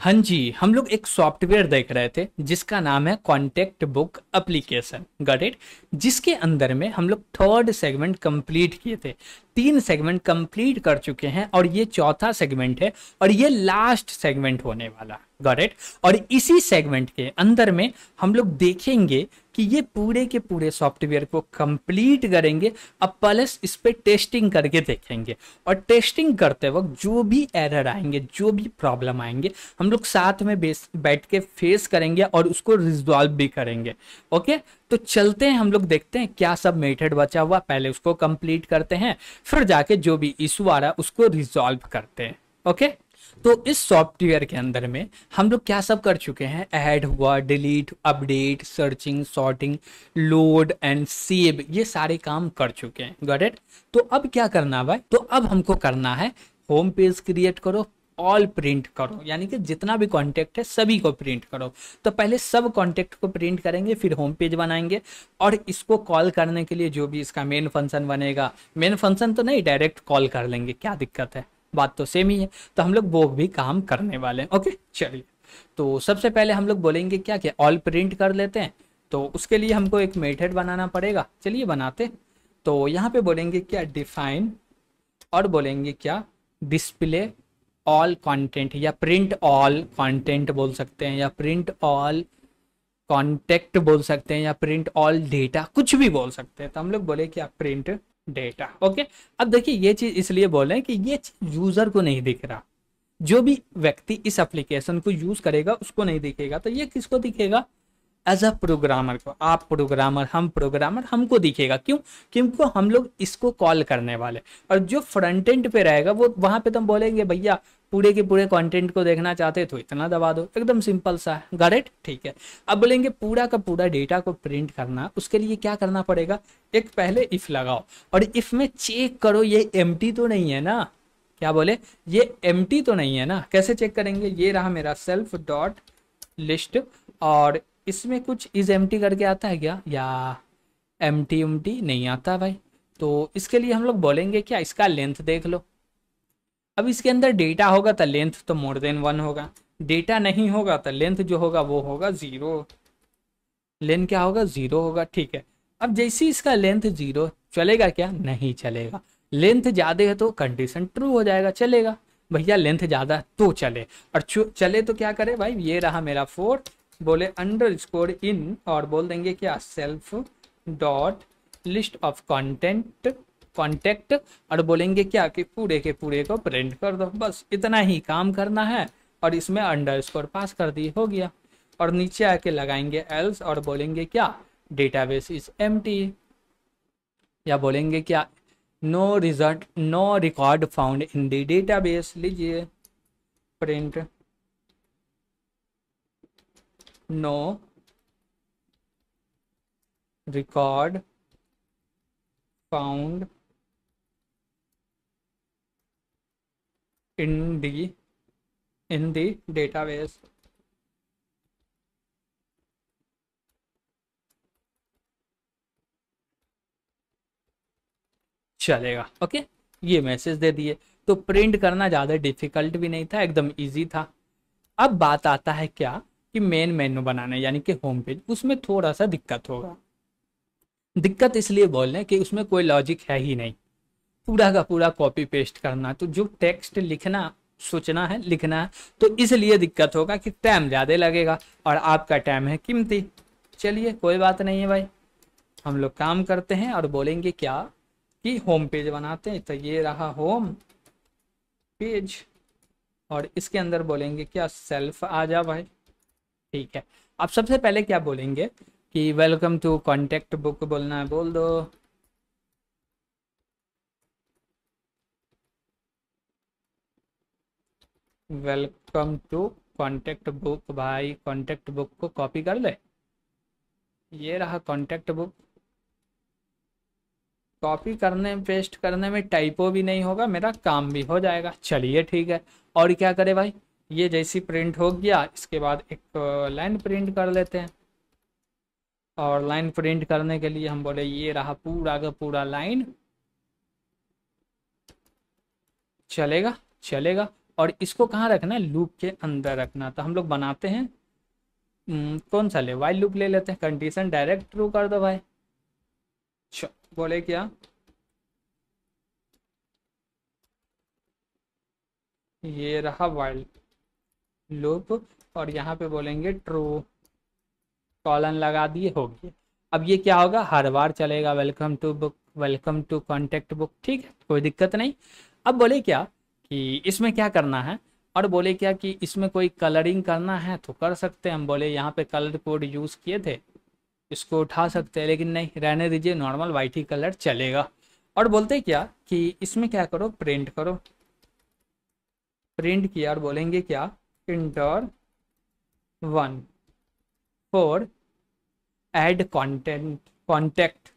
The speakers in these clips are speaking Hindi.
हाँ जी, हम लोग एक सॉफ्टवेयर देख रहे थे जिसका नाम है contact book application, got it. जिसके अंदर में हम लोग थर्ड सेगमेंट कंप्लीट किए थे, तीन सेगमेंट कंप्लीट कर चुके हैं और ये चौथा सेगमेंट है और ये लास्ट सेगमेंट होने वाला, गॉट इट। और इसी सेगमेंट के अंदर में हम लोग देखेंगे कि ये पूरे के पूरे सॉफ्टवेयर को कंप्लीट करेंगे, अब प्लस इस पे टेस्टिंग करके देखेंगे। और टेस्टिंग करते वक्त जो भी एरर आएंगे, जो भी प्रॉब्लम आएंगे, हम लोग साथ में बैठ के फेस करेंगे और उसको रिजॉल्व भी करेंगे। ओके, तो चलते हैं, हम लोग देखते हैं क्या सब मेथड बचा हुआ, पहले उसको कंप्लीट करते हैं, फिर जाके जो भी इशू आ रहा है उसको रिजॉल्व करते हैं। ओके, तो इस सॉफ्टवेयर के अंदर में हम लोग क्या सब कर चुके हैं, ऐड हुआ, delete, update, searching, sorting, load and save, ये सारे काम कर चुके हैं, गॉट इट। तो अब क्या करना भाई, तो अब हमको करना है होम पेज क्रिएट करो, ऑल प्रिंट करो, यानी कि जितना भी कॉन्टेक्ट है सभी को प्रिंट करो। तो पहले सब कॉन्टेक्ट को प्रिंट करेंगे, फिर होम पेज बनाएंगे और इसको कॉल करने के लिए जो भी इसका मेन फंक्शन बनेगा, मेन फंक्शन तो नहीं, डायरेक्ट कॉल कर लेंगे, क्या दिक्कत है, बात तो सेम ही है। तो हम लोग वो भी काम करने वाले हैं। ओके, चलिए, तो सबसे पहले हम लोग बोलेंगे क्या क्या, ऑल प्रिंट कर लेते हैं। तो उसके लिए हमको एक मेथड बनाना पड़ेगा, चलिए बनाते। तो यहाँ पे बोलेंगे क्या, डिफाइन, और बोलेंगे क्या, डिस्प्ले ऑल कंटेंट, या प्रिंट ऑल कंटेंट बोल सकते हैं, या प्रिंट ऑल कॉन्टेक्ट बोल सकते हैं, या प्रिंट ऑल डेटा, कुछ भी बोल सकते हैं। तो हम लोग बोले क्या, प्रिंट डेटा। ओके, अब देखिए ये चीज इसलिए बोल रहे हैं कि ये चीज यूजर को नहीं दिख रहा, जो भी व्यक्ति इस एप्लीकेशन को यूज करेगा उसको नहीं दिखेगा, तो ये किसको दिखेगा, एज अ प्रोग्रामर को। आप प्रोग्रामर, हम प्रोग्रामर, हमको दिखेगा। क्यों, क्योंकि हम लोग इसको कॉल करने वाले। और जो फ्रंट एंड पे रहेगा वो वहां पे तो हम बोलेंगे भैया पूरे के पूरे कंटेंट को देखना चाहते तो इतना दबा दो, एकदम सिंपल सा है, गॉट इट, ठीक है। अब बोलेंगे पूरा का पूरा डेटा को प्रिंट करना, उसके लिए क्या करना पड़ेगा, एक पहले इफ लगाओ और इफ में चेक करो ये एम्प्टी तो नहीं है ना, क्या बोले, ये एम्प्टी तो नहीं है ना। कैसे चेक करेंगे, ये रहा मेरा सेल्फ डॉट लिस्ट, और इसमें कुछ इज एम्प्टी करके आता है क्या, या एम्प्टी उम्टी नहीं आता भाई। तो इसके लिए हम लोग बोलेंगे क्या, इसका लेंथ देख लो। अब इसके अंदर डेटा होगा तो लेंथ तो मोर देन 1 होगा, डेटा नहीं होगा तो लेंथ जो होगा वो होगा 0, लेंथ क्या होगा, 0 होगा, ठीक है। अब जैसे इसका लेंथ 0, चलेगा क्या, नहीं चलेगा। लेंथ ज्यादा है तो कंडीशन ट्रू हो जाएगा, चलेगा भैया, लेंथ ज्यादा तो चले। और चले तो क्या करे भाई, ये रहा मेरा 4, बोले अंडर स्कोर इन, और बोल देंगे क्या, self dot list of content contact, और बोलेंगे क्या कि पूरे के पूरे को प्रिंट कर दो, बस इतना ही काम करना है। और इसमें अंडर स्कोर पास कर दी, हो गया। और नीचे आके लगाएंगे एल्स और बोलेंगे क्या, डेटाबेस इज एम्प्टी, या बोलेंगे क्या, no result, no record found in the database, लीजिए print no record found in the in the database. चलेगा, ओके, ये मैसेज दे दिए। तो प्रिंट करना ज़्यादा डिफिकल्ट भी नहीं था, एकदम इजी था। अब बात आता है क्या, कि मेन मेन्यू बनाने, यानी कि होम पेज, उसमें थोड़ा सा दिक्कत होगा। दिक्कत इसलिए बोल रहे हैं कि उसमें कोई लॉजिक है ही नहीं, पूरा का पूरा कॉपी पेस्ट करना, तो जो टेक्स्ट लिखना, सोचना है, लिखना है, तो इसलिए दिक्कत होगा कि टाइम ज़्यादा लगेगा और आपका टाइम है कीमती। चलिए कोई बात नहीं है भाई, हम लोग काम करते हैं और बोलेंगे क्या, कि होम पेज बनाते हैं। तो ये रहा होम पेज, और इसके अंदर बोलेंगे क्या, सेल्फ आ जा भाई, ठीक है। अब सबसे पहले क्या बोलेंगे कि वेलकम टू कॉन्टेक्ट बुक, बोलना है बोल दो। वेलकम टू कॉन्टेक्ट बुक, भाई कॉन्टेक्ट बुक को कॉपी कर ले, ये रहा कॉन्टेक्ट बुक। कॉपी करने पेस्ट करने में टाइपो भी नहीं होगा, मेरा काम भी हो जाएगा, चलिए ठीक है। और क्या करे भाई, ये जैसी प्रिंट हो गया, इसके बाद एक लाइन प्रिंट कर लेते हैं। और लाइन प्रिंट करने के लिए हम बोले ये रहा पूरा का पूरा लाइन, चलेगा, चलेगा। और इसको कहाँ रखना है, लूप के अंदर रखना। तो हम लोग बनाते हैं कौन सा ले, वाइल लूप ले लेते हैं। कंडीशन डायरेक्ट ट्रू कर दो भाई। बोले क्या, ये रहा वाइल लूप, और यहाँ पे बोलेंगे ट्रू, कॉलन लगा दिए, हो गया। अब ये क्या होगा, हर बार चलेगा welcome to book, welcome to contact book, ठीक है, कोई दिक्कत नहीं। अब बोले क्या कि इसमें क्या करना है, और बोले क्या कि इसमें कोई कलरिंग करना है तो कर सकते हैं। हम बोले यहाँ पे कलर कोड यूज़ किए थे, इसको उठा सकते हैं, लेकिन नहीं, रहने दीजिए, नॉर्मल वाइट ही कलर चलेगा। और बोलते क्या कि इसमें क्या करो, प्रिंट करो। प्रिंट किया और बोलेंगे क्या, inter 1 for add content contact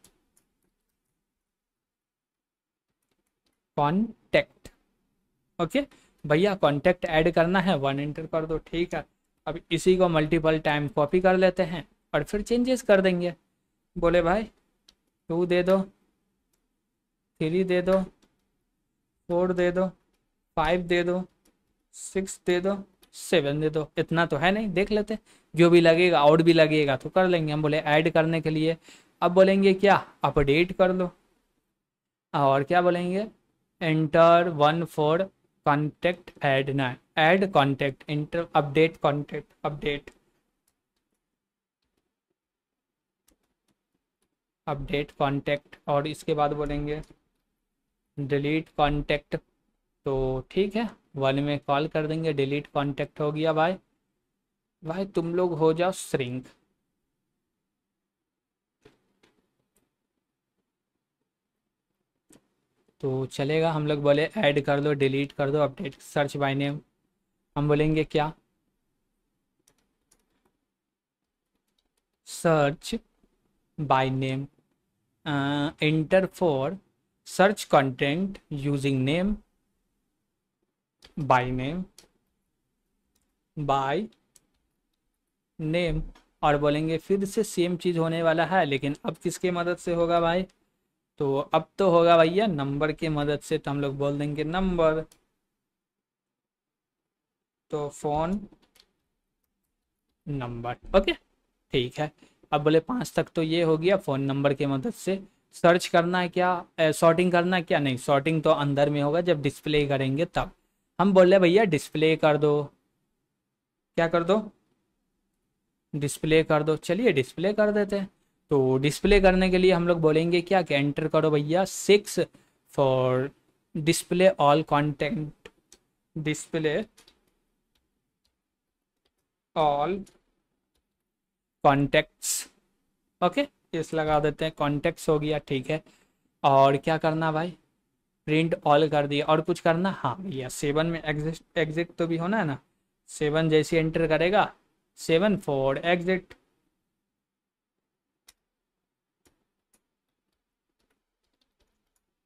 contact. Okay भैया, कॉन्टेक्ट ऐड करना है, 1 एंटर कर दो, ठीक है। अब इसी को मल्टीपल टाइम कॉपी कर लेते हैं और फिर चेंजेस कर देंगे। बोले भाई 2 दे दो, 3 दे दो, 4 दे दो, 5 दे दो, 6 दे दो, 7 दे दो। इतना तो है नहीं, देख लेते, जो भी लगेगा और भी लगेगा तो कर लेंगे। हम बोले ऐड करने के लिए, अब बोलेंगे क्या, अपडेट कर लो। और क्या बोलेंगे, एंटर 1 फॉर कॉन्टेक्ट ऐड, ना add contact, inter update contact, update update contact. और इसके बाद बोलेंगे डिलीट कॉन्टेक्ट। तो ठीक है, 1 में कॉल कर देंगे, डिलीट कॉन्टेक्ट हो गया भाई। भाई तुम लोग हो जाओ श्रिंक। तो चलेगा, हम लोग बोले ऐड कर दो, डिलीट कर दो, अपडेट सर्च बाय नेम। हम बोलेंगे क्या, search by name, enter for search content using name, by name, by name. और बोलेंगे फिर से सेम चीज़ होने वाला है, लेकिन अब किसके मदद से होगा भाई, तो अब तो होगा भैया नंबर की मदद से। तो हम लोग बोल देंगे नंबर, तो फोन नंबर। ओके ठीक है। अब बोले 5 तक तो ये हो गया, फ़ोन नंबर की मदद से। सर्च करना है क्या, सॉर्टिंग करना है क्या, नहीं, सॉर्टिंग तो अंदर में होगा जब डिस्प्ले करेंगे तब। हम बोले भैया डिस्प्ले कर दो, क्या कर दो, डिस्प्ले कर दो। चलिए डिस्प्ले कर देते हैं। तो डिस्प्ले करने के लिए हम लोग बोलेंगे क्या, कि एंटर करो भैया 6 for display all content, display all contacts. Okay, इस लगा देते हैं, कॉन्टेक्ट्स हो गया, ठीक है। और क्या करना भाई, प्रिंट ऑल कर दिया। और कुछ करना, हाँ भैया 7 में एग्जिट, एग्जिट तो भी होना है ना। 7 जैसे एंटर करेगा, 7 for exit,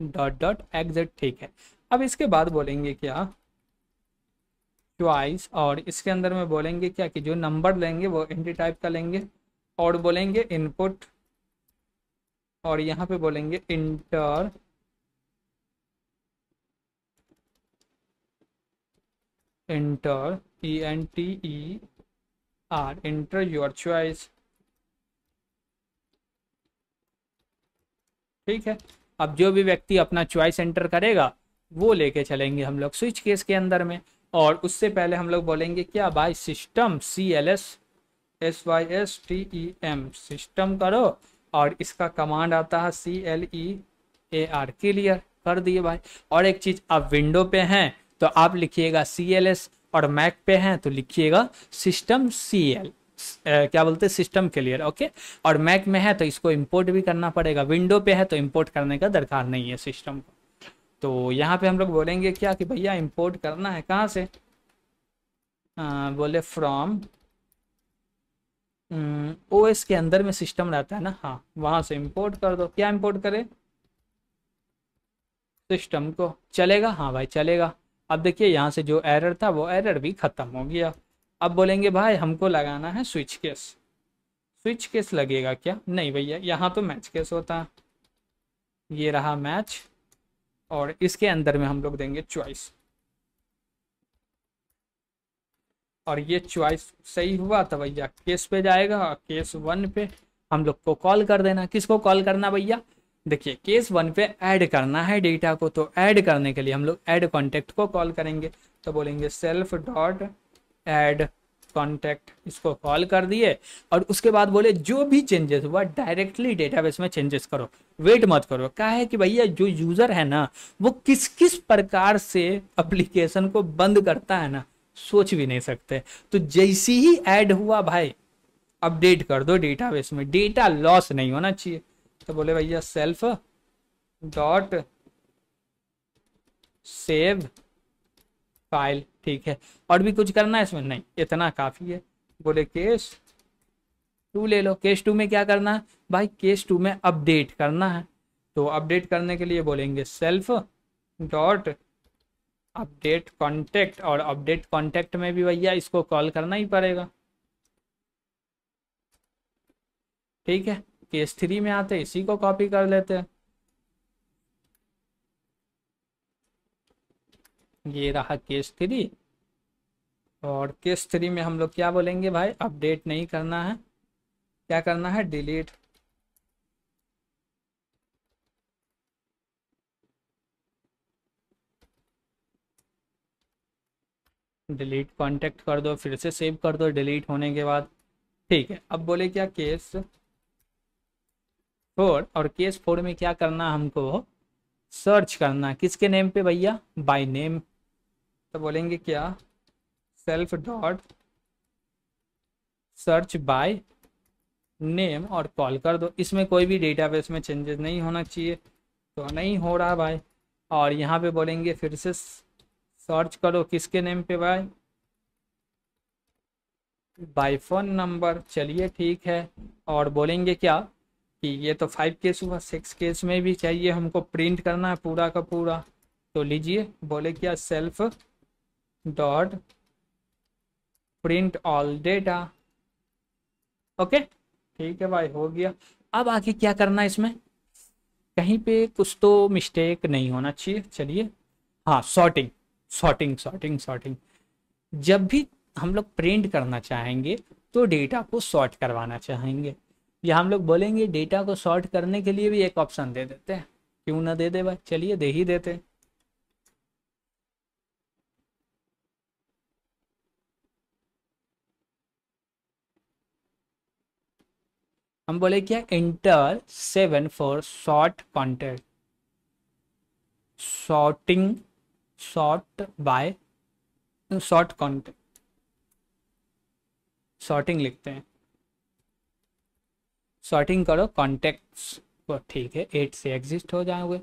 dot dot exit, ठीक है। अब इसके बाद बोलेंगे क्या, च्वाइस। और इसके अंदर में बोलेंगे क्या, कि जो नंबर लेंगे वो एंटी टाइप का लेंगे। और बोलेंगे इनपुट, और यहाँ पे बोलेंगे inter, inter ENTER, inter your choice, ठीक है। अब जो भी व्यक्ति अपना चॉइस एंटर करेगा वो लेके चलेंगे हम लोग स्विच केस के अंदर में। और उससे पहले हम लोग बोलेंगे क्या, बाय सिस्टम, CLSSYSTEM, सिस्टम करो। और इसका कमांड आता है CLEAR, क्लियर कर दिए भाई। और एक चीज, आप विंडो पे हैं तो आप लिखिएगा CLS, और मैक पे हैं तो लिखिएगा सिस्टम CL, क्या बोलते हैं, सिस्टम क्लियर। ओके, और मैक में है तो इसको इंपोर्ट भी करना पड़ेगा, विंडो पे है तो इंपोर्ट करने का दरकार नहीं है सिस्टम को। तो यहाँ पे हम लोग बोलेंगे क्या, कि भैया इंपोर्ट करना है कहाँ से, बोले फ्रॉम OS के अंदर में सिस्टम रहता है ना, हाँ वहाँ से इंपोर्ट कर दो। क्या इंपोर्ट करें, सिस्टम को, चलेगा, हाँ भाई चलेगा। अब देखिए यहाँ से जो एरर था वो एरर भी ख़त्म हो गया। अब बोलेंगे भाई हमको लगाना है स्विच केस। स्विच केस लगेगा क्या, नहीं भैया यहाँ तो मैच केस होता है, ये रहा मैच। और इसके अंदर में हम लोग देंगे चॉइस, और ये चॉइस सही हुआ तो भैया केस पे जाएगा, और केस 1 पे हम लोग को कॉल कर देना। किसको कॉल करना भैया? देखिए केस 1 पे ऐड करना है डेटा को, तो ऐड करने के लिए हम लोग ऐड कॉन्टेक्ट को कॉल करेंगे। तो बोलेंगे सेल्फ डॉट ऐड कॉन्टैक्ट, इसको कॉल कर दिए। और उसके बाद बोले जो भी चेंजेस हुआ डायरेक्टली डेटाबेस में चेंजेस करो, वेट मत करो। क्या है कि भैया जो यूजर है ना वो किस किस प्रकार से एप्लीकेशन को बंद करता है ना, सोच भी नहीं सकते। तो जैसे ही ऐड हुआ भाई अपडेट कर दो डेटाबेस में, डेटा लॉस नहीं होना चाहिए। तो बोले भैया सेल्फ डॉट सेव फाइल, ठीक है। और भी कुछ करना है इसमें? नहीं, इतना काफी है। बोले केस 2 ले लो। केस 2 में क्या करना है भाई? केस 2 में अपडेट करना है। तो अपडेट करने के लिए बोलेंगे सेल्फ डॉट अपडेट कॉन्टेक्ट, और अपडेट कॉन्टेक्ट में भी भैया इसको कॉल करना ही पड़ेगा, ठीक है। केस 3 में आते इसी को कॉपी कर लेते हैं। ये रहा केस 3। और केस 3 में हम लोग क्या बोलेंगे भाई? अपडेट नहीं करना है, क्या करना है? डिलीट। डिलीट कॉन्टेक्ट कर दो, फिर से सेव कर दो डिलीट होने के बाद, ठीक है। अब बोले क्या? केस 4, और केस 4 में क्या करना हमको? सर्च करना। किसके नेम पे भैया? By name. तो बोलेंगे क्या? Self dot search by name, और कॉल कर दो। इसमें कोई भी डेटाबेस में चेंजेस नहीं होना चाहिए, तो नहीं हो रहा भाई। और यहाँ पे बोलेंगे फिर से सर्च करो, किसके नेम पे भाई? बाय फोन नंबर, चलिए ठीक है। और बोलेंगे क्या कि ये तो 5 केस हुआ, 6 केस में भी चाहिए हमको प्रिंट करना है पूरा का पूरा। तो लीजिए, बोले क्या? Self dot print all data, okay ठीक है भाई, हो गया। अब आगे क्या करना है इसमें? कहीं पे कुछ तो मिस्टेक नहीं होना चाहिए, चलिए। हाँ, सॉर्टिंग सॉर्टिंग सॉर्टिंग सॉर्टिंग। जब भी हम लोग प्रिंट करना चाहेंगे तो डेटा को सॉर्ट करवाना चाहेंगे, या हम लोग बोलेंगे डेटा को सॉर्ट करने के लिए भी एक ऑप्शन दे देते हैं। क्यों ना दे दे भाई, चलिए दे ही देते हैं। हम बोले क्या? Inter 7 for sort contact, sorting, sort by, sort contact, sorting लिखते हैं। सॉर्टिंग करो कॉन्टेक्ट्स को, ठीक है। 8 से एग्जिस्ट हो जाओगे,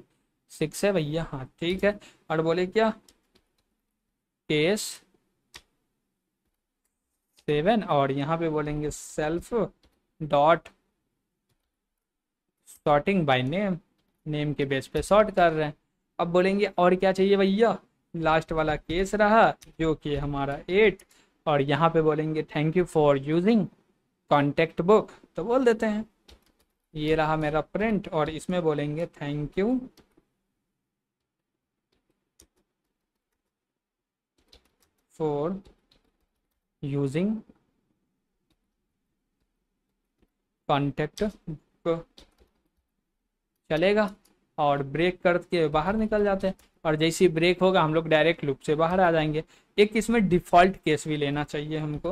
6 है भैया, हाँ ठीक है। और बोले क्या? केस 7, और यहाँ पे बोलेंगे self dot sorting by name, name के बेस पे सॉर्ट कर रहे हैं। अब बोलेंगे और क्या चाहिए भैया? लास्ट वाला केस रहा जो कि हमारा 8, और यहाँ पे बोलेंगे thank you for using contact book, तो बोल देते हैं। ये रहा मेरा प्रिंट, और इसमें बोलेंगे thank you for using contact book, चलेगा। और ब्रेक करके बाहर निकल जाते हैं, और जैसे ही ब्रेक होगा हम लोग डायरेक्ट लूप से बाहर आ जाएंगे। एक इसमें डिफ़ॉल्ट केस भी लेना चाहिए हमको,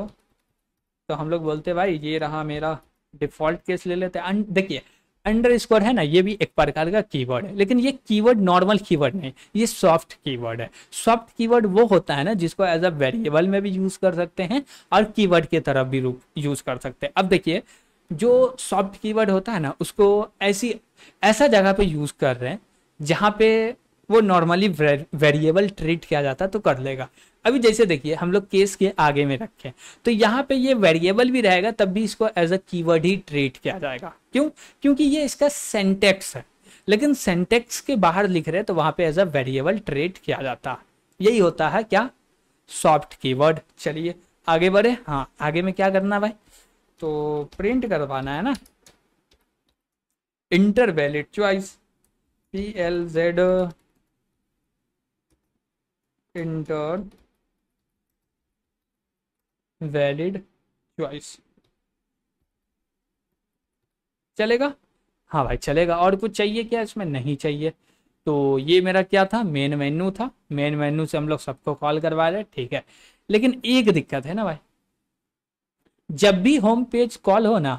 तो हम लोग बोलते भाई ये रहा मेरा डिफ़ॉल्ट केस ले लेते हैं। देखिए अंडर स्कोर है ना, ये भी एक प्रकार का कीवर्ड है, लेकिन ये कीवर्ड नॉर्मल कीवर्ड नहीं, ये सॉफ्ट कीवर्ड है। सॉफ्ट कीवर्ड वो होता है ना जिसको एज अ वेरिएबल में भी यूज कर सकते हैं और कीवर्ड की तरफ भी यूज कर सकते हैं। अब देखिए जो सॉफ्ट कीवर्ड होता है ना उसको ऐसी ऐसा जगह पे यूज कर रहे हैं जहाँ पे वो नॉर्मली वेरिएबल ट्रीट किया जाता तो कर लेगा। अभी जैसे देखिए हम लोग केस के आगे में रखें तो यहाँ पे ये वेरिएबल भी रहेगा, तब भी इसको एज अ कीवर्ड ही ट्रीट किया जाएगा। क्यों? क्योंकि ये इसका सेंटेक्स है, लेकिन सेंटेक्स के बाहर लिख रहे हैं तो वहां पे एज अ वेरिएबल ट्रीट किया जाता। यही होता है क्या? Soft keyword. चलिए आगे बढ़े। हाँ, आगे में क्या करना भाई? तो प्रिंट करवाना है ना, inter valid choice, PLZ inter valid choice, चलेगा? हाँ भाई चलेगा। और कुछ चाहिए क्या इसमें? नहीं चाहिए। तो ये मेरा क्या था, मेन मेन्यू था। मेन मेन्यू से हम लोग सबको कॉल करवा रहे हैं, ठीक है। लेकिन एक दिक्कत है ना भाई, जब भी होम पेज कॉल हो ना,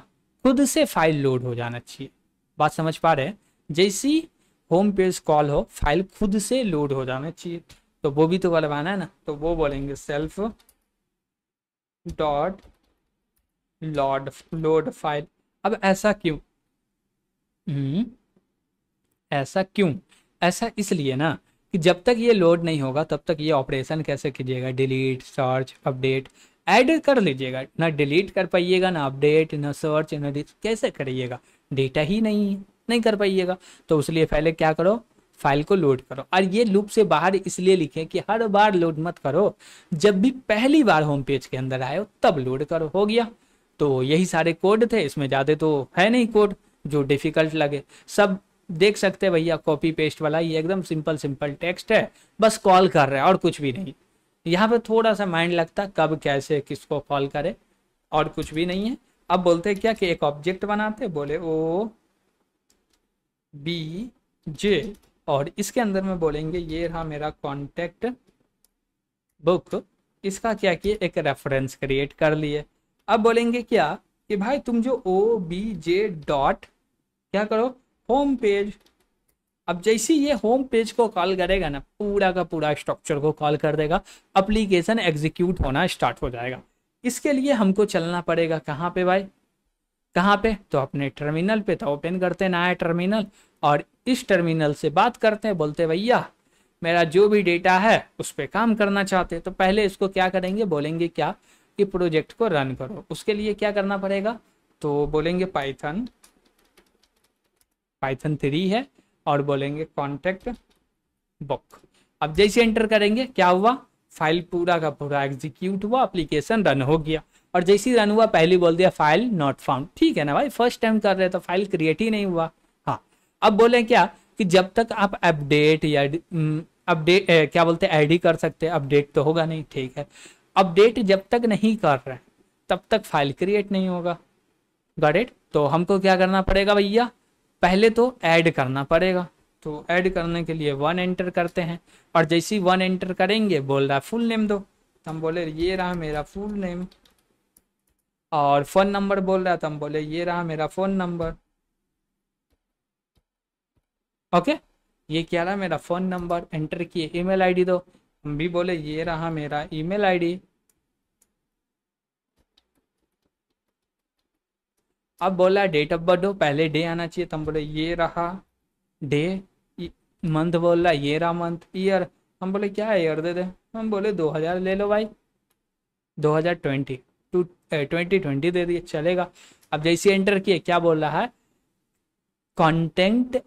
खुद से फाइल लोड हो जाना चाहिए। बात समझ पा रहे हैं? जैसी होम पेज कॉल हो, फाइल खुद से लोड हो जाना चाहिए। तो वो भी तो करवाना है ना, तो वो बोलेंगे सेल्फ डॉट लोड फाइल। अब ऐसा क्यों? हम्म, ऐसा क्यों? ऐसा इसलिए ना कि जब तक ये लोड नहीं होगा तब तक ये ऑपरेशन कैसे कीजिएगा, डिलीट सर्च अपडेट ऐड कर लीजिएगा ना, डिलीट कर पाइएगा ना, अपडेट ना, सर्च ना, कैसे करिएगा? डेटा ही नहीं कर पाइएगा। तो इसलिए पहले क्या करो, फाइल को लोड करो। और ये लूप से बाहर इसलिए लिखे कि हर बार लोड मत करो, जब भी पहली बार होम पेज के अंदर आए हो तब लोड करो। हो गया। तो यही सारे कोड थे, इसमें ज़्यादा तो है नहीं कोड जो डिफिकल्ट लगे। सब देख सकते हैं भैया, कॉपी पेस्ट वाला, ये एकदम सिंपल सिंपल टेक्स्ट है, बस कॉल कर रहे हैं और कुछ भी नहीं। यहाँ पे थोड़ा सा माइंड लगता कब कैसे किसको कॉल करे, और कुछ भी नहीं है। अब बोलते हैं क्या कि एक ऑब्जेक्ट बनाते, बोले ओ बी जे, और इसके अंदर में बोलेंगे ये रहा मेरा कॉन्टेक्ट बुक। इसका क्या किए, एक रेफरेंस क्रिएट कर लिए। अब बोलेंगे क्या कि भाई तुम जो ओ बी जे डॉट क्या करो, होम पेज। अब जैसे ये होम पेज को कॉल करेगा ना, पूरा का पूरा स्ट्रक्चर को कॉल कर देगा, एप्लीकेशन एग्जीक्यूट होना स्टार्ट हो जाएगा। इसके लिए हमको चलना पड़ेगा कहाँ पे भाई, कहाँ पे? तो अपने टर्मिनल पे। तो ओपन करते हैं नया टर्मिनल, और इस टर्मिनल से बात करते हैं, बोलते हैं भैया मेरा जो भी डेटा है उस पर काम करना चाहते हैं। तो पहले इसको क्या करेंगे, बोलेंगे क्या कि प्रोजेक्ट को रन करो। उसके लिए क्या करना पड़ेगा, तो बोलेंगे पाइथन, पाइथन 3 है, और बोलेंगे कॉन्टेक्ट बुक। अब जैसे एंटर करेंगे क्या हुआ, फाइल पूरा का पूरा एग्जीक्यूट हुआ, एप्लीकेशन रन हो गया। और जैसे ही रन हुआ पहले बोल दिया फाइल नॉट फाउंड। ठीक है ना भाई, फर्स्ट टाइम कर रहे तो फाइल क्रिएट ही नहीं हुआ। हाँ, अब बोले क्या कि जब तक आप अपडेट या अपडेट क्या बोलते हैं, ऐड ही कर सकते हैं, अपडेट तो होगा नहीं। ठीक है, अपडेट जब तक नहीं कर रहे तब तक फाइल क्रिएट नहीं होगा। Got it? तो हमको क्या करना पड़ेगा भैया, पहले तो ऐड करना पड़ेगा। तो ऐड करने के लिए 1 एंटर करते हैं, और जैसे ही 1 एंटर करेंगे बोल रहा है फुल नेम दो, तो हम बोले ये रहा मेरा फुल नेम। और फ़ोन नंबर बोल रहा था, हम बोले ये रहा मेरा फ़ोन नंबर। ओके, ये क्या रहा मेरा फ़ोन नंबर। एंटर किए, ईमेल आईडी दो, हम भी बोले ये रहा मेरा ईमेल आईडी। अब बोला डेट ऑफ बर्थ दो, पहले डे आना चाहिए, तो हम बोले ये रहा डे। मंथ बोल रहा ये रहा मंथ। ईयर हम बोले क्या है, ईयर दे दे, हम बोले 2000 ले लो भाई, 2020 टू 2020 दे दिए, चलेगा। अब जैसे एंटर किए क्या बोल रहा है, कंटेंट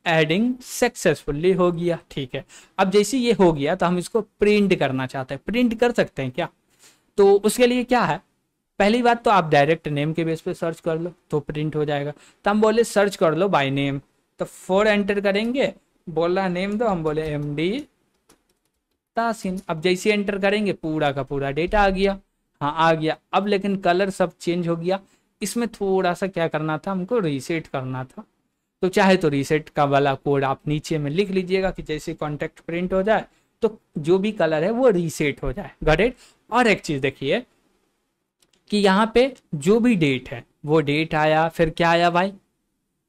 एडिंग सक्सेसफुली हो गया। ठीक है, अब जैसे ये हो गया तो हम इसको प्रिंट करना चाहते हैं, प्रिंट कर सकते हैं क्या? तो उसके लिए क्या है, पहली बात तो आप डायरेक्ट नेम के बेस पे सर्च कर लो तो प्रिंट हो जाएगा। तो हम बोले सर्च कर लो बाय नेम, तो 4 एंटर करेंगे, बोल रहा नेम दो, हम बोले MD तासिन। अब जैसे एंटर करेंगे पूरा का पूरा डेटा आ गया। हाँ आ गया। अब लेकिन कलर सब चेंज हो गया, इसमें थोड़ा सा क्या करना था, हमको रीसेट करना था। तो चाहे तो रीसेट का वाला कोड आप नीचे में लिख लीजिएगा कि जैसे कॉन्टेक्ट प्रिंट हो जाए तो जो भी कलर है वो रीसेट हो जाए। Got it? और एक चीज देखिए कि यहाँ पे जो भी डेट है वो डेट आया, फिर क्या आया भाई,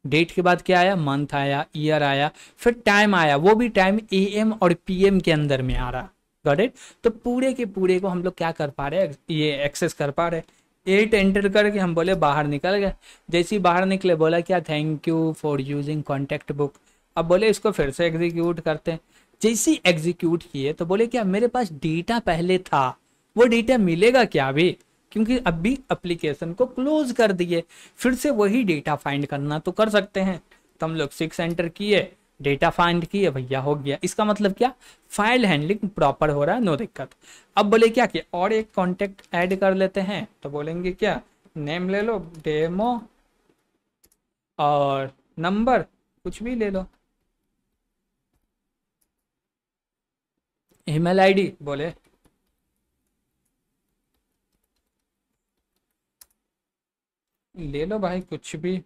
डेट के बाद क्या आया, मंथ आया, ईयर आया, फिर टाइम आया, वो भी टाइम AM और PM के अंदर में आ रहा। Got it? तो पूरे के पूरे को हम लोग क्या कर पा रहे हैं, ये एक्सेस कर पा रहे हैं। 8 एंटर करके हम बोले बाहर निकल गए। जैसे ही बाहर निकले बोला क्या, thank you for using contact book. अब बोले इसको फिर से एग्जीक्यूट करते हैं। जैसे ही एग्जीक्यूट किए तो बोले क्या, मेरे पास डेटा पहले था, वो डेटा मिलेगा क्या अभी, क्योंकि अभी एप्लीकेशन को क्लोज कर दिए। फिर से वही डेटा फाइंड करना तो कर सकते हैं। तो हम लोग 6 एंटर किए, डेटा फाइंड किए, भैया हो गया। इसका मतलब क्या, फाइल हैंडलिंग प्रॉपर हो रहा है, नो दिक्कत। अब बोले क्या कि और एक कॉन्टेक्ट ऐड कर लेते हैं, तो बोलेंगे क्या, नेम ले लो डेमो, और नंबर कुछ भी ले लो, ईमेल आईडी बोले ले लो भाई कुछ भी।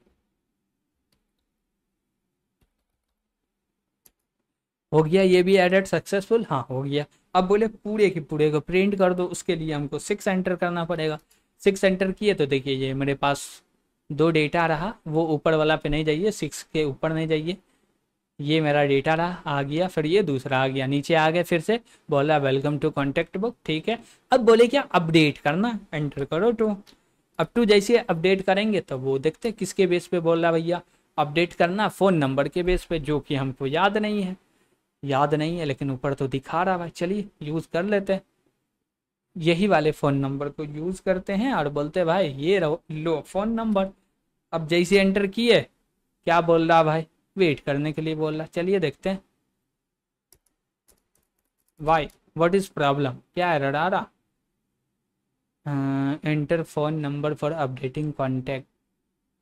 हो गया, ये भी एडेड सक्सेसफुल, हाँ हो गया। अब बोले पूरे के पूरे को प्रिंट कर दो, उसके लिए हमको 6 एंटर करना पड़ेगा। 6 एंटर किए तो देखिए ये मेरे पास दो डेटा रहा, वो ऊपर वाला पे नहीं जाइए, 6 के ऊपर नहीं जाइए, ये मेरा डेटा रहा आ गया, फिर ये दूसरा आ गया, नीचे आ गया, फिर से बोला वेलकम टू कॉन्टेक्ट बुक, ठीक है। अब बोले क्या अपडेट करना, एंटर करो टू। अब टू जैसे अपडेट करेंगे तो वो देखते किसके बेस पे बोल रहा भैया अपडेट करना, फ़ोन नंबर के बेस पे, जो कि हमको याद नहीं है, याद नहीं है लेकिन ऊपर तो दिखा रहा भाई, चलिए यूज़ कर लेते हैं। यही वाले फ़ोन नंबर को यूज़ करते हैं और बोलते हैं भाई ये रहो लो फ़ोन नंबर। अब जैसे एंटर किए, क्या बोल रहा भाई, वेट करने के लिए बोल रहा, चलिए देखते हैं। वाई, व्हाट इज़ प्रॉब्लम, क्या एरर आ रहा। Enter phone number for updating contact,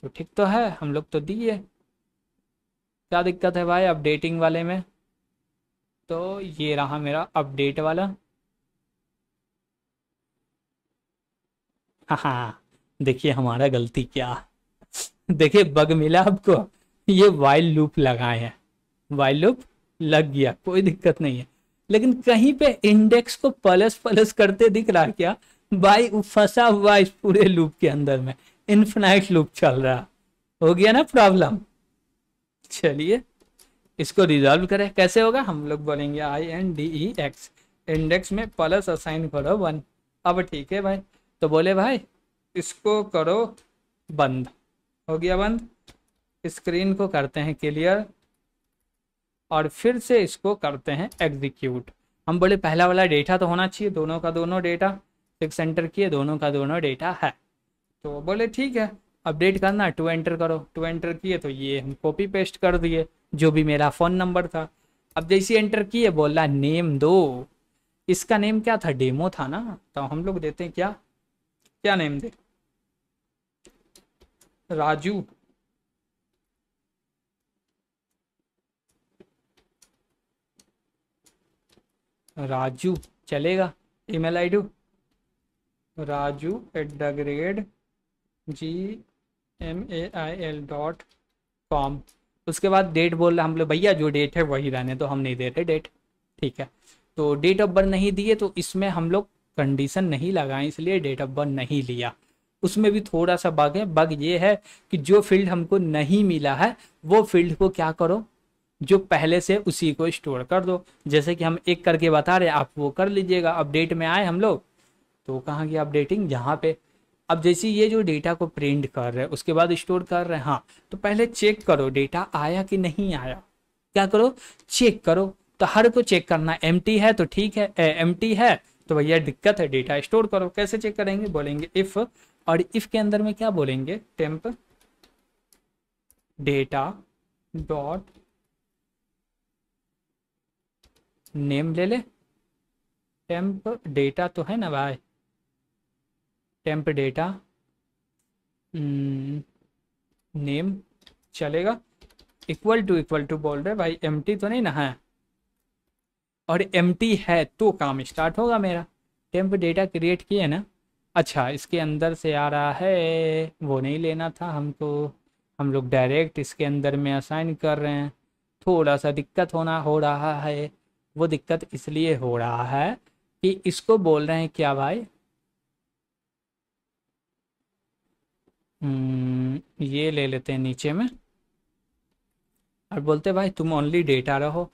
तो ठीक तो है, हम लोग तो दिए। क्या दिक्कत है भाई अपडेटिंग वाले में, तो ये रहा मेरा अपडेट वाला। हाँ हाँ, देखिए हमारा गलती क्या, देखिए बग मिला आपको, ये वाइल लूप लगाए हैं, वाइल लूप लग गया, कोई दिक्कत नहीं है। लेकिन कहीं पे इंडेक्स को प्लस प्लस करते दिख रहा क्या भाई, वो फंसा हुआ इस पूरे लूप के अंदर में, इन्फिनाइट लूप चल रहा, हो गया ना प्रॉब्लम। चलिए इसको रिजॉल्व करें, कैसे होगा, हम लोग बोलेंगे INDEX, इंडेक्स में प्लस असाइन करो 1। अब ठीक है भाई, तो बोले भाई इसको करो बंद, हो गया बंद, स्क्रीन को करते हैं क्लियर और फिर से इसको करते हैं एग्जीक्यूट। हम बोले पहला वाला डेटा तो होना चाहिए, दोनों का दोनों डेटा, 6 एंटर किए, दोनों का दोनों डेटा है, तो बोले ठीक है अपडेट करना, 2 एंटर करो, 2 एंटर किए तो ये हम कॉपी पेस्ट कर दिए जो भी मेरा फ़ोन नंबर था। अब जैसे एंटर किए बोला नेम दो, इसका नेम क्या था, डेमो था ना, तो हम लोग देते हैं क्या, क्या नेम दे, राजू। राजू चलेगा, ईमेल आईडी raju@gmail.com। उसके बाद डेट बोल रहा, हम लोग भैया जो डेट है वही रहने तो, हम नहीं दे रहे डेट, ठीक है। तो डेट ऑफ बर्थ नहीं दिए तो इसमें हम लोग कंडीशन नहीं लगाए, इसलिए डेट ऑफ बर्थ नहीं लिया। उसमें भी थोड़ा सा बग है, बग ये है कि जो फील्ड हमको नहीं मिला है वो फील्ड को क्या करो, जो पहले से उसी को स्टोर कर दो, जैसे कि हम एक करके बता रहे आप वो कर लीजिएगा। अपडेट में आए हम लोग, तो कहाँ गया अपडेटिंग, यहाँ पे। अब जैसे ये जो डेटा को प्रिंट कर रहे हैं उसके बाद स्टोर कर रहे हैं, हाँ तो पहले चेक करो डेटा आया कि नहीं आया, क्या करो चेक करो। तो हर को चेक करना, एम्प्टी है तो ठीक है, एम्प्टी है तो भैया दिक्कत है, डेटा स्टोर करो। कैसे चेक करेंगे, बोलेंगे इफ, और इफ के अंदर में क्या बोलेंगे, टेम्प डेटा डॉट नेम ले ले, टेम्प डेटा तो है ना भाई, टेम्प डेटा नेम चलेगा, इक्वल टू बोल रहे भाई, एम्प्टी तो नहीं ना है, और एम्प्टी है तो काम स्टार्ट होगा मेरा। टेम्प डेटा क्रिएट किए ना, अच्छा इसके अंदर से आ रहा है, वो नहीं लेना था हमको, हम लोग डायरेक्ट इसके अंदर में असाइन कर रहे हैं, थोड़ा सा दिक्कत होना हो रहा है। वो दिक्कत इसलिए हो रहा है कि इसको बोल रहे हैं क्या भाई, ये ले लेते हैं नीचे में, और बोलते भाई तुम ओनली डेटा रहो,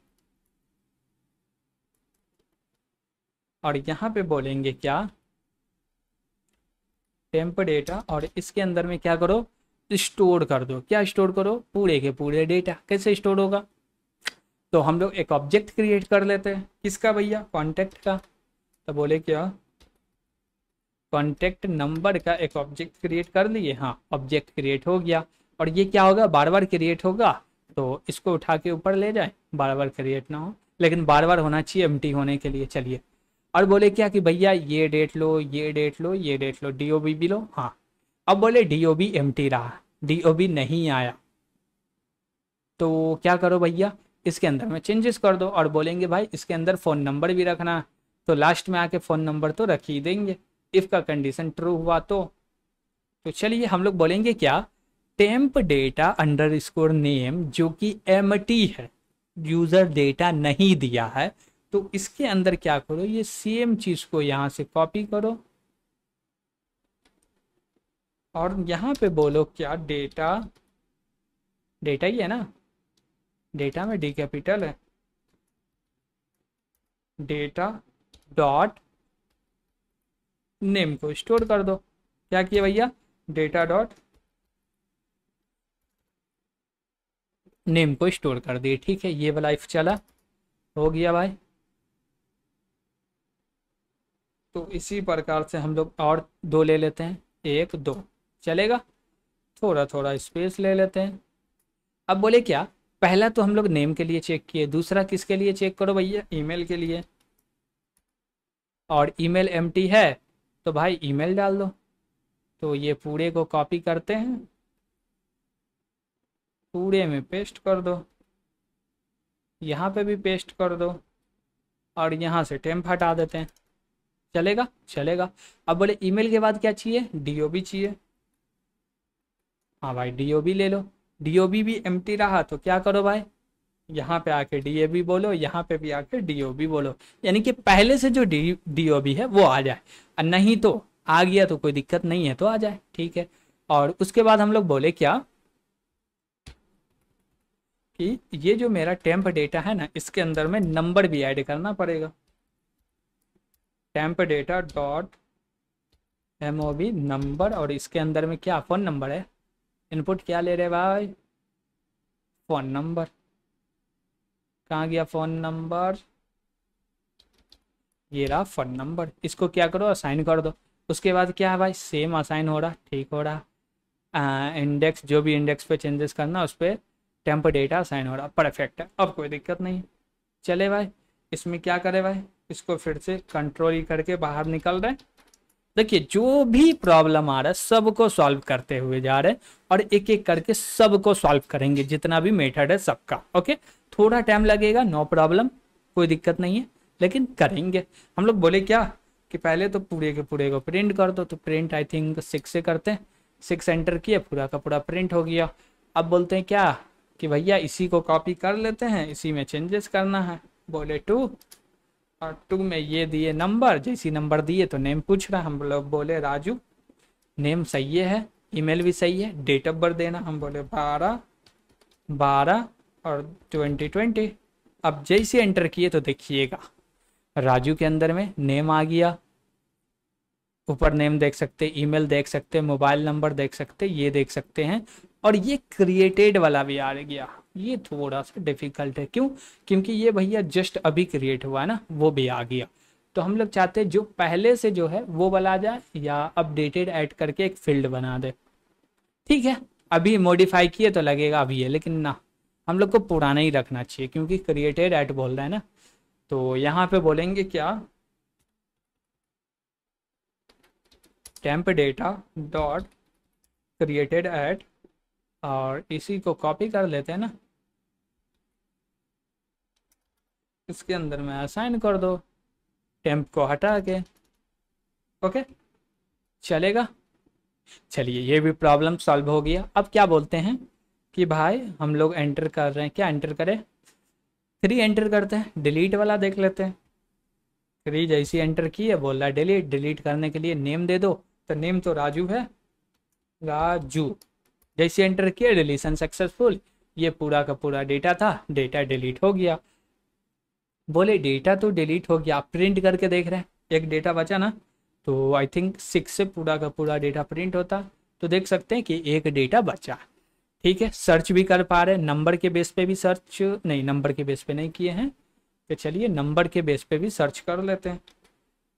और यहाँ पे बोलेंगे क्या, टेम्प डेटा, और इसके अंदर में क्या करो, स्टोर कर दो। क्या स्टोर करो, पूरे के पूरे डेटा। कैसे स्टोर होगा, तो हम लोग एक ऑब्जेक्ट क्रिएट कर लेते हैं, किसका भैया, कॉन्टेक्ट का। तो बोले क्या, कॉन्टेक्ट नंबर का एक ऑब्जेक्ट क्रिएट कर लिए, हाँ ऑब्जेक्ट क्रिएट हो गया। और ये क्या होगा, बार बार क्रिएट होगा, तो इसको उठा के ऊपर ले जाए, बार बार क्रिएट ना हो, लेकिन बार बार होना चाहिए एम्प्टी होने के लिए। चलिए, और बोले क्या कि भैया ये डेट लो, ये डेट लो, ये डेट लो, डीओबी भी लो, हाँ। अब बोले डीओबी एम्प्टी रहा, डीओबी नहीं आया, तो क्या करो भैया, इसके अंदर में चेंजेस कर दो, और बोलेंगे भाई इसके अंदर फ़ोन नंबर भी रखना है, तो लास्ट में आके फ़ोन नंबर तो रख ही देंगे। इफ़ का कंडीशन ट्रू हुआ तो तो चलिए हम लोग बोलेंगे क्या, temp data under score name जो कि एम्प्टी है, यूजर डेटा नहीं दिया है, तो इसके अंदर क्या करो, ये सेम चीज को यहां से कॉपी करो और यहां पे बोलो क्या, डेटा, डेटा ही है ना, डेटा में डी कैपिटल है, डेटा डॉट नेम को स्टोर कर दो। क्या किया भैया, डेटा डॉट नेम को स्टोर कर दिए। ठीक है, ये वाला इफ चला, हो गया भाई। तो इसी प्रकार से हम लोग और दो ले लेते हैं, एक दो चलेगा, थोड़ा थोड़ा स्पेस ले लेते हैं। अब बोले क्या, पहला तो हम लोग नेम के लिए चेक किए, दूसरा किसके लिए चेक करो भैया, ईमेल के लिए, और ईमेल एम्प्टी है तो भाई ईमेल डाल दो। तो ये पूरे को कॉपी करते हैं, पूरे में पेस्ट कर दो, यहाँ पे भी पेस्ट कर दो और यहाँ से टेम्प हटा देते हैं। चलेगा, चलेगा। अब बोले ईमेल के बाद क्या चाहिए, डीओबी चाहिए। हाँ भाई डीओबी ले लो, डीओबी भी एम्प्टी रहा तो क्या करो भाई, यहाँ पे आके डीएबी बोलो, यहाँ पे भी आके डीओबी बोलो, यानी कि पहले से जो डीओबी है वो आ जाए, और नहीं तो आ गया तो कोई दिक्कत नहीं है तो आ जाए। ठीक है, और उसके बाद हम लोग बोले क्या कि ये जो मेरा टेम्प डेटा है ना, इसके अंदर में नंबर भी ऐड करना पड़ेगा, temp data dot MOB number, और इसके अंदर में क्या, फ़ोन नंबर है, इनपुट क्या ले रहे भाई, फ़ोन नंबर। कहाँ गया फ़ोन नंबर, ये रहा फ़ोन नंबर, इसको क्या करो, असाइन कर दो। उसके बाद क्या है भाई, सेम असाइन हो रहा, ठीक हो रहा, इंडेक्स जो भी इंडेक्स पे चेंजेस करना उस पर टेम्प डेटा असाइन हो रहा, परफेक्ट है, अब कोई दिक्कत नहीं। चले भाई, इसमें क्या करे भाई, इसको फिर से कंट्रोल ही करके बाहर निकल रहे हैं। देखिए जो भी प्रॉब्लम आ रहा है सबको सॉल्व करते हुए जा रहे हैं, और एक एक करके सबको सॉल्व करेंगे, जितना भी मेथड है सबका। ओके, थोड़ा टाइम लगेगा, नो प्रॉब्लम, कोई दिक्कत नहीं है, लेकिन करेंगे। हम लोग बोले क्या कि पहले तो पूरे के पूरे को प्रिंट कर दो, तो प्रिंट आई थिंक 6 से करते हैं, 6 एंटर किए, पूरा का पूरा प्रिंट हो गया। अब बोलते हैं क्या कि भैया इसी को कॉपी कर लेते हैं, इसी में चेंजेस करना है, बोले 2, और 2 में ये दिए नंबर, जैसी नंबर दिए तो नेम पूछ रहा, हम लोग बोले राजू, नेम सही है, ईमेल भी सही है, डेट ऑफ बर्थ देना, हम बोले 12/12 और 2020। अब जैसे एंटर किए तो देखिएगा राजू के अंदर में नेम आ गया, ऊपर नेम देख सकते, ईमेल देख सकते, मोबाइल नंबर देख सकते, ये देख सकते हैं, और ये क्रिएटेड वाला भी आ गया। ये थोड़ा सा डिफिकल्ट है, क्यों, क्योंकि ये भैया जस्ट अभी क्रिएट हुआ है ना, वो भी आ गया। तो हम लोग चाहते हैं जो पहले से जो है वो वाला आ जाए, या अपडेटेड ऐड करके एक फील्ड बना दे। ठीक है, अभी मॉडिफाई किए तो लगेगा अभी है, लेकिन ना, हम लोग को पुराना ही रखना चाहिए, क्योंकि क्रिएटेड ऐड बोल रहा है ना। तो यहाँ पे बोलेंगे क्या, temp data dot created add, और इसी को कॉपी कर लेते हैं ना, इसके अंदर में असाइन कर दो, टेम्प को हटा के। ओके, चलेगा। चलिए ये भी प्रॉब्लम सॉल्व हो गया। अब क्या बोलते हैं कि भाई हम लोग एंटर कर रहे हैं, क्या एंटर करें, 3 एंटर करते हैं, डिलीट वाला देख लेते हैं। 3 जैसी एंटर की है, बोल रहा है डिलीट, डिलीट करने के लिए नेम दे दो, तो नेम तो राजू है, राजू। जैसे एंटर किया, डिलीशन सक्सेसफुल, ये पूरा का पूरा डेटा था, डेटा डिलीट हो गया। बोले डेटा तो डिलीट हो गया, प्रिंट करके देख रहे हैं, एक डेटा बचा ना, तो आई थिंक 6 से पूरा का पूरा डेटा प्रिंट होता, तो देख सकते हैं कि एक डेटा बचा। ठीक है, सर्च भी कर पा रहे हैं, नंबर के बेस पे भी सर्च, नहीं नंबर के बेस पे नहीं किए हैं, तो चलिए नंबर के बेस पे भी सर्च कर लेते हैं।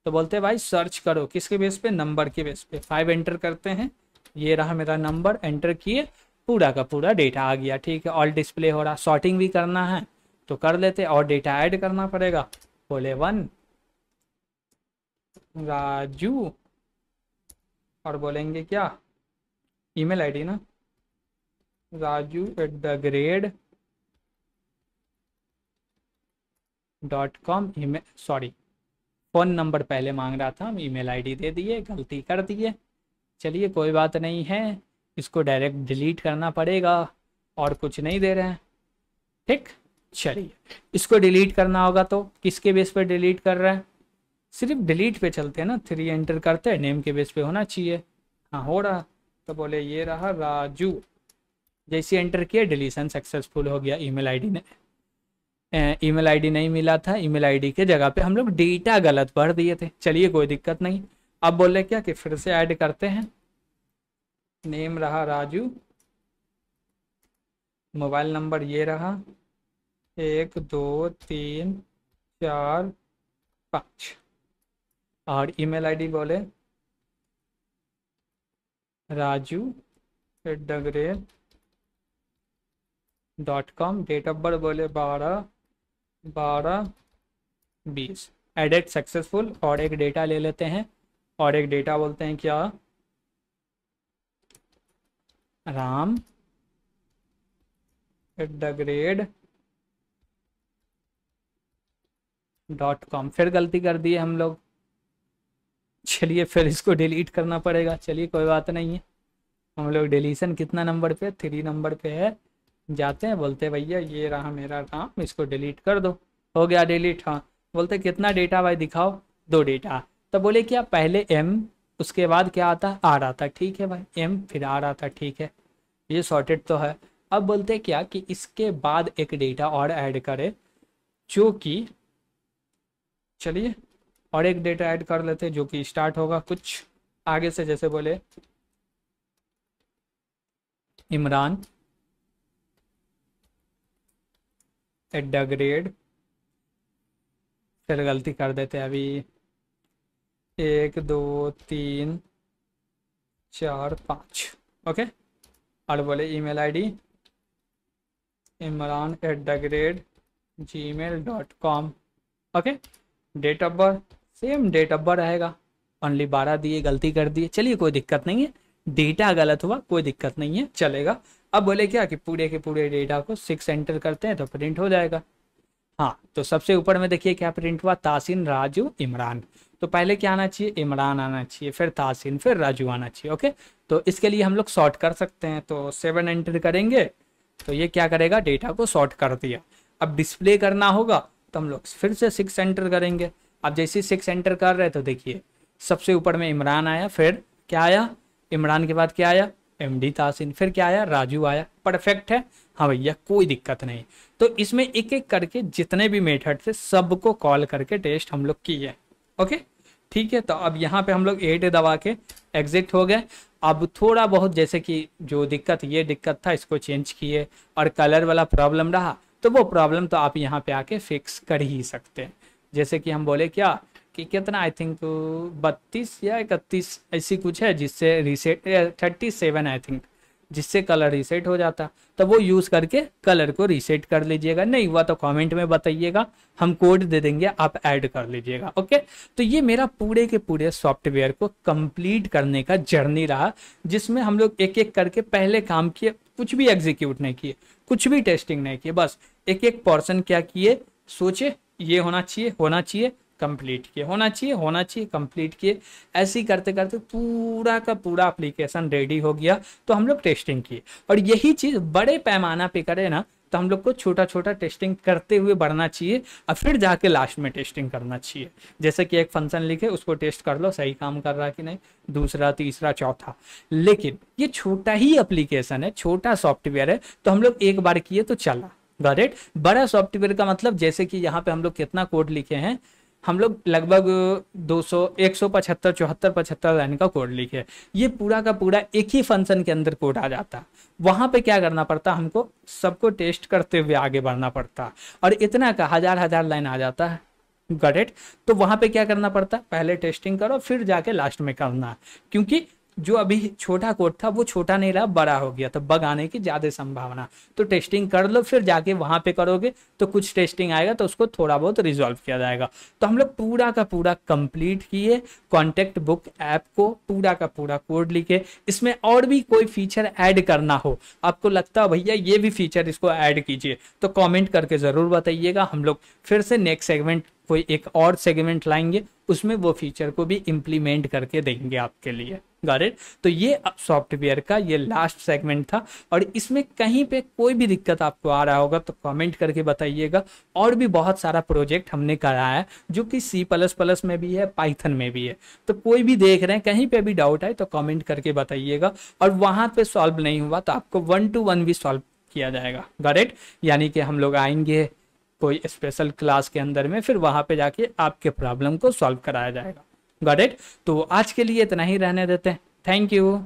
तो बोलते हैं भाई सर्च करो, किसके बेस पे, नंबर के बेस पे। 5 एंटर करते हैं, ये रहा मेरा नंबर, एंटर किए, पूरा का पूरा डेटा आ गया। ठीक है, ऑल डिस्प्ले हो रहा, सॉर्टिंग भी करना है तो कर लेते, और डेटा ऐड करना पड़ेगा, बोले 1 राजू, और बोलेंगे क्या, ईमेल आईडी ना, raju@the.com, email, sorry phone number पहले मांग रहा था, हम ईमेल आईडी दे दिए, गलती कर दिए। चलिए कोई बात नहीं है, इसको डायरेक्ट डिलीट करना पड़ेगा और कुछ नहीं दे रहे हैं। ठीक, चलिए इसको डिलीट करना होगा तो किसके बेस पे डिलीट कर रहे हैं, सिर्फ डिलीट पे चलते हैं ना, 3 एंटर करते हैं, नेम के बेस पे होना चाहिए। हाँ हो रहा, तो बोले ये रहा राजू, जैसे एंटर किया डिलीशन सक्सेसफुल हो गया। ईमेल आईडी ने ईमेल आईडी नहीं मिला था, ईमेल आईडी के जगह पे हम लोग डेटा गलत भर दिए थे। चलिए कोई दिक्कत नहीं। अब बोले क्या कि फिर से ऐड करते हैं, नेम रहा राजू, मोबाइल नंबर ये रहा 1 2 3 4 5, और ईमेल आईडी बोले raju@.com, डेट ऑफ बर्थ बोले 12/12/20। Edit successful. और एक डेटा ले लेते हैं, और एक डेटा बोलते हैं क्या, राम @.com। फिर गलती कर दी हम लोग, चलिए फिर इसको डिलीट करना पड़ेगा। चलिए कोई बात नहीं है, हम लोग डिलीशन कितना नंबर पे, 3 नंबर पे है। जाते हैं, बोलते भैया ये रहा मेरा नाम, इसको डिलीट कर दो। हो गया डिलीट। हाँ, बोलते कितना डेटा भाई दिखाओ, 2 डेटा। तो बोले क्या, पहले M, उसके बाद क्या आता, R आता। ठीक है भाई, M फिर R आता, ठीक है, ये सॉर्टेड तो है। अब बोलते क्या कि इसके बाद एक डेटा और ऐड करे, जो कि, चलिए और एक डेटा ऐड कर लेते हैं जो कि स्टार्ट होगा कुछ आगे से, जैसे बोले इमरान @, फिर गलती कर देते हैं अभी, 1 2 3 4 5। ओके, और बोले email ID imran@gmail.com। Okay, date of birth same date of birth रहेगा, ओनली 12 दिए, गलती कर दिए। चलिए कोई दिक्कत नहीं है, डेटा गलत हुआ कोई दिक्कत नहीं है, चलेगा। अब बोले क्या कि पूरे के पूरे डेटा को 6 एंटर करते हैं तो प्रिंट हो जाएगा। हाँ, तो सबसे ऊपर में देखिए क्या प्रिंट हुआ, तासीन राजू इमरान। तो पहले क्या आना चाहिए, इमरान आना चाहिए, फिर तासीन, फिर राजू आना चाहिए। ओके, तो इसके लिए हम लोग सॉर्ट कर सकते हैं, तो 7 एंटर करेंगे तो ये क्या करेगा, डेटा को सॉर्ट कर दिया। अब डिस्प्ले करना होगा तो हम लोग फिर से 6 एंटर करेंगे। अब जैसे 6 एंटर कर रहे हैं तो देखिए सबसे ऊपर में इमरान आया, फिर क्या आया, इमरान के बाद क्या आया, MD तासीन, फिर क्या आया, राजू आया। परफेक्ट है, हाँ भैया कोई दिक्कत नहीं। तो इसमें एक एक करके जितने भी मेथड थे सबको कॉल करके टेस्ट हम लोग किए। ओके, ठीक है। तो अब यहाँ पे हम लोग 8 दबा के एग्जिट हो गए। अब थोड़ा बहुत जैसे कि जो दिक्कत, ये दिक्कत था, इसको चेंज किए, और कलर वाला प्रॉब्लम रहा तो वो प्रॉब्लम तो आप यहाँ पे आके फिक्स कर ही सकते हैं। जैसे कि हम बोले क्या कि कितना, आई थिंक 32 या 31 ऐसी कुछ है, जिससे रीसेट 37 आई थिंक, जिससे कलर रीसेट हो जाता, तो वो यूज़ करके कलर को रीसेट कर लीजिएगा। नहीं हुआ तो कमेंट में बताइएगा, हम कोड दे देंगे, आप ऐड कर लीजिएगा। ओके, तो ये मेरा पूरे के पूरे सॉफ्टवेयर को कंप्लीट करने का जर्नी रहा, जिसमें हम लोग एक एक करके पहले काम किए, कुछ भी एग्जीक्यूट नहीं किए, कुछ भी टेस्टिंग नहीं किए, बस एक एक पोर्शन क्या किए, सोचे ये होना चाहिए कंप्लीट किए, होना चाहिए कंप्लीट किए। ऐसे ही करते करते पूरा का पूरा एप्लीकेशन रेडी हो गया, तो हम लोग टेस्टिंग किए। और यही चीज़ बड़े पैमाना पे करें ना, तो हम लोग को छोटा छोटा टेस्टिंग करते हुए बढ़ना चाहिए, और फिर जाके लास्ट में टेस्टिंग करना चाहिए। जैसे कि एक फंक्शन लिखे, उसको टेस्ट कर लो सही काम कर रहा है कि नहीं, दूसरा, तीसरा, चौथा। लेकिन ये छोटा ही एप्लीकेशन है, छोटा सॉफ्टवेयर है, तो हम लोग एक बार किए तो चला। Got it. बड़ा सॉफ्टवेयर का मतलब, जैसे कि यहाँ पे हम लोग कितना कोड लिखे हैं, हम लोग लगभग 200 175 74 लाइन का कोड लिखे। ये पूरा का पूरा एक ही फंक्शन के अंदर कोड आ जाता। वहां पे क्या करना पड़ता, हमको सबको टेस्ट करते हुए आगे बढ़ना पड़ता, और इतना का हजार लाइन आ जाता है। Got it. तो वहां पे क्या करना पड़ता, पहले टेस्टिंग करो, फिर जाके लास्ट में करना, क्योंकि जो अभी छोटा कोड था वो छोटा नहीं रहा, बड़ा हो गया, तो बग आने की ज्यादा संभावना। तो टेस्टिंग कर लो, फिर जाके वहां पे करोगे तो कुछ टेस्टिंग आएगा, तो उसको थोड़ा बहुत रिजॉल्व किया जाएगा। तो हम लोग पूरा का पूरा कंप्लीट किए, कॉन्टेक्ट बुक ऐप को पूरा का पूरा कोड लिखे। इसमें और भी कोई फीचर ऐड करना हो, आपको लगता है भैया ये भी फीचर इसको ऐड कीजिए, तो कॉमेंट करके जरूर बताइएगा। हम लोग फिर से नेक्स्ट सेगमेंट, कोई एक और सेगमेंट लाएंगे, उसमें वो फीचर को भी इम्प्लीमेंट करके देंगे आपके लिए। Got it. तो ये सॉफ्टवेयर का ये लास्ट सेगमेंट था, और इसमें कहीं पे कोई भी दिक्कत आपको आ रहा होगा तो कमेंट करके बताइएगा। और भी बहुत सारा प्रोजेक्ट हमने कराया है जो कि C++ में भी है, पाइथन में भी है, तो कोई भी देख रहे हैं कहीं पे भी डाउट है तो कमेंट करके बताइएगा। और वहां पे सॉल्व नहीं हुआ तो आपको 1-to-1 भी सॉल्व किया जाएगा, गॉट इट। यानी कि हम लोग आएंगे कोई स्पेशल क्लास के अंदर में, फिर वहां पे जाके आपके प्रॉब्लम को सॉल्व कराया जाएगा, गॉट इट। तो आज के लिए इतना ही रहने देते हैं। Thank you.